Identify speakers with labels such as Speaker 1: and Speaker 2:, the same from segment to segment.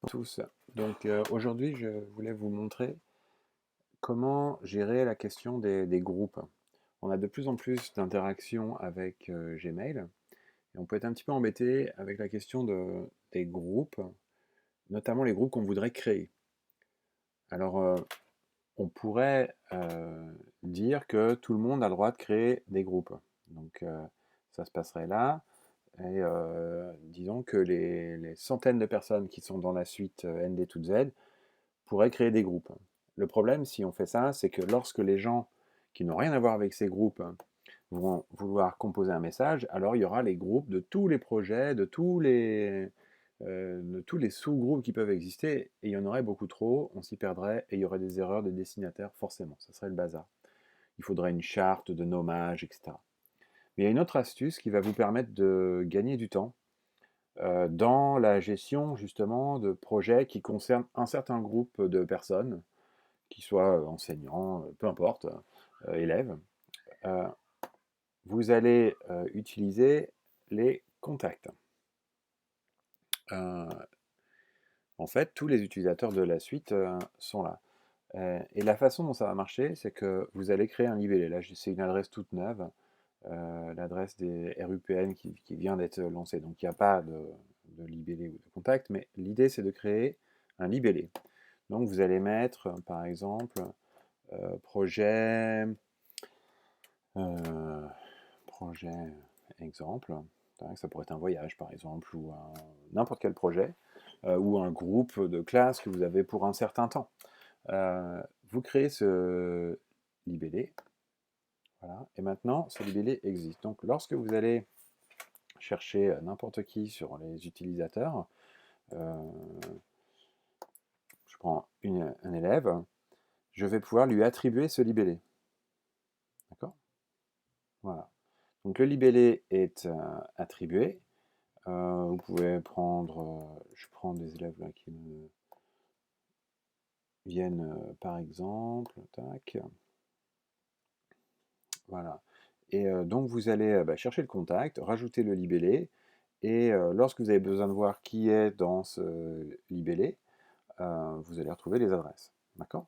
Speaker 1: Tous. Donc aujourd'hui, je voulais vous montrer comment gérer la question des groupes. On a de plus en plus d'interactions avec Gmail et on peut être un petit peu embêté avec la question des groupes, notamment les groupes qu'on voudrait créer. Alors, on pourrait dire que tout le monde a le droit de créer des groupes. Donc, ça se passerait là. Et disons que les centaines de personnes qui sont dans la suite ND2Z pourrait créer des groupes. Le problème, si on fait ça, c'est que lorsque les gens qui n'ont rien à voir avec ces groupes vont vouloir composer un message, alors il y aura les groupes de tous les projets, de tous les sous-groupes qui peuvent exister, et il y en aurait beaucoup trop, on s'y perdrait, et il y aurait des erreurs de destinataire, forcément, ça serait le bazar. Il faudrait une charte de nommage, etc. Mais il y a une autre astuce qui va vous permettre de gagner du temps dans la gestion justement de projets qui concernent un certain groupe de personnes, qu'ils soient enseignants, peu importe, élèves. Euh, Vous allez utiliser les contacts. Euh, En fait, tous les utilisateurs de la suite sont là. Et la façon dont ça va marcher, c'est que vous allez créer un libellé. Là, c'est une adresse toute neuve, l'adresse des RUPN qui vient d'être lancée. Donc, il n'y a pas de libellé ou de contact, mais l'idée, c'est de créer un libellé. Donc, vous allez mettre, par exemple, projet, euh, projet exemple. Ça pourrait être un voyage, par exemple, ou n'importe quel projet, ou un groupe de classe que vous avez pour un certain temps. Vous créez ce libellé, voilà, et maintenant ce libellé existe. Donc lorsque vous allez chercher n'importe qui sur les utilisateurs, euh, je prends un élève, je vais pouvoir lui attribuer ce libellé. D'accord? Voilà. Donc le libellé est attribué. Vous pouvez prendre, je prends des élèves là qui me viennent par exemple, tac, voilà. Et donc vous allez chercher le contact, rajouter le libellé, et lorsque vous avez besoin de voir qui est dans ce libellé, vous allez retrouver les adresses. D'accord?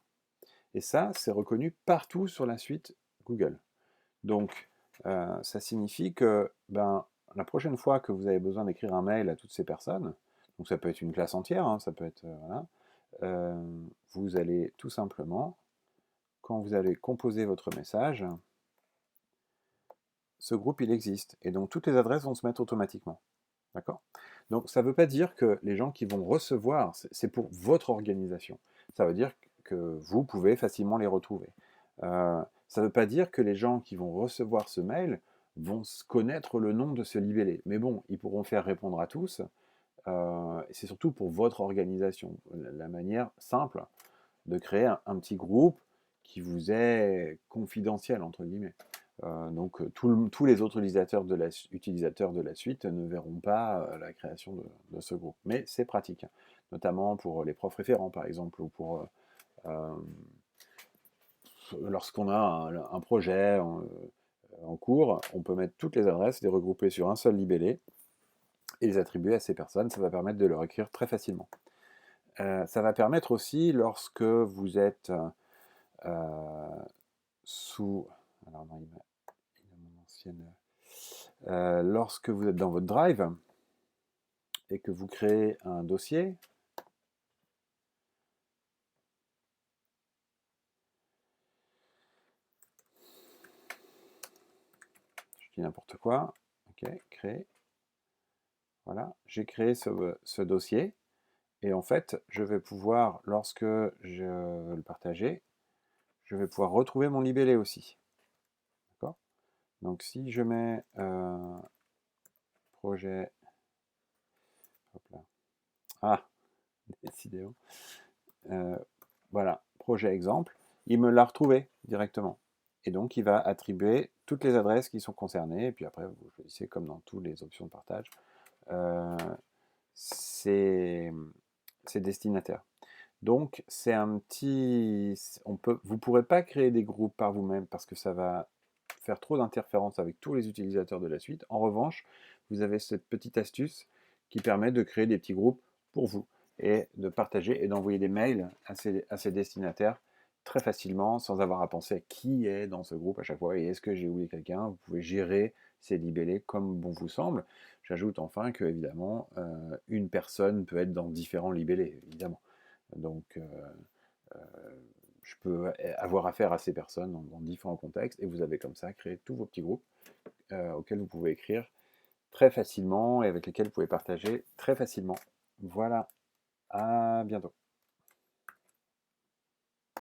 Speaker 1: Et ça, c'est reconnu partout sur la suite Google. Donc, ça signifie que la prochaine fois que vous avez besoin d'écrire un mail à toutes ces personnes, donc ça peut être une classe entière, hein, ça peut être, voilà, vous allez tout simplement, quand vous allez composer votre message, ce groupe il existe, et donc toutes les adresses vont se mettre automatiquement. D'accord? Donc ça ne veut pas dire que les gens qui vont recevoir, c'est pour votre organisation. Ça veut dire que vous pouvez facilement les retrouver. Ça ne veut pas dire que les gens qui vont recevoir ce mail vont connaître le nom de ce libellé. Mais bon, ils pourront faire répondre à tous. Et c'est surtout pour votre organisation. La manière simple de créer un petit groupe qui vous est confidentiel, entre guillemets. Donc tous les autres utilisateurs de la suite ne verront pas la création de ce groupe. Mais c'est pratique, hein, notamment pour les profs référents par exemple, ou pour lorsqu'on a un projet en cours, on peut mettre toutes les adresses, les regrouper sur un seul libellé et les attribuer à ces personnes. Ça va permettre de leur écrire très facilement. Ça va permettre aussi lorsque vous êtes sous... Alors non, il a mon ancienne... lorsque vous êtes dans votre Drive et que vous créez un dossier, je dis n'importe quoi, ok, créer, voilà, j'ai créé ce dossier, et en fait, je vais pouvoir, lorsque je veux le partager, je vais pouvoir retrouver mon libellé aussi. D'accord? Donc si je mets projet, hop là, ah, décidément, euh, voilà, projet exemple, il me l'a retrouvé directement. Et donc, il va attribuer toutes les adresses qui sont concernées. Et puis après, vous choisissez, comme dans toutes les options de partage, euh, ces destinataires. Donc, c'est un petit... vous ne pourrez pas créer des groupes par vous-même parce que ça va faire trop d'interférences avec tous les utilisateurs de la suite. En revanche, vous avez cette petite astuce qui permet de créer des petits groupes pour vous. et de partager et d'envoyer des mails à ces destinataires très facilement sans avoir à penser à qui est dans ce groupe à chaque fois et est-ce que j'ai oublié quelqu'un. Vous pouvez gérer ces libellés comme bon vous semble. J'ajoute enfin que, évidemment, une personne peut être dans différents libellés, évidemment. Donc, euh, je peux avoir affaire à ces personnes dans différents contextes et vous avez comme ça créé tous vos petits groupes auxquels vous pouvez écrire très facilement et avec lesquels vous pouvez partager très facilement. Voilà, à bientôt.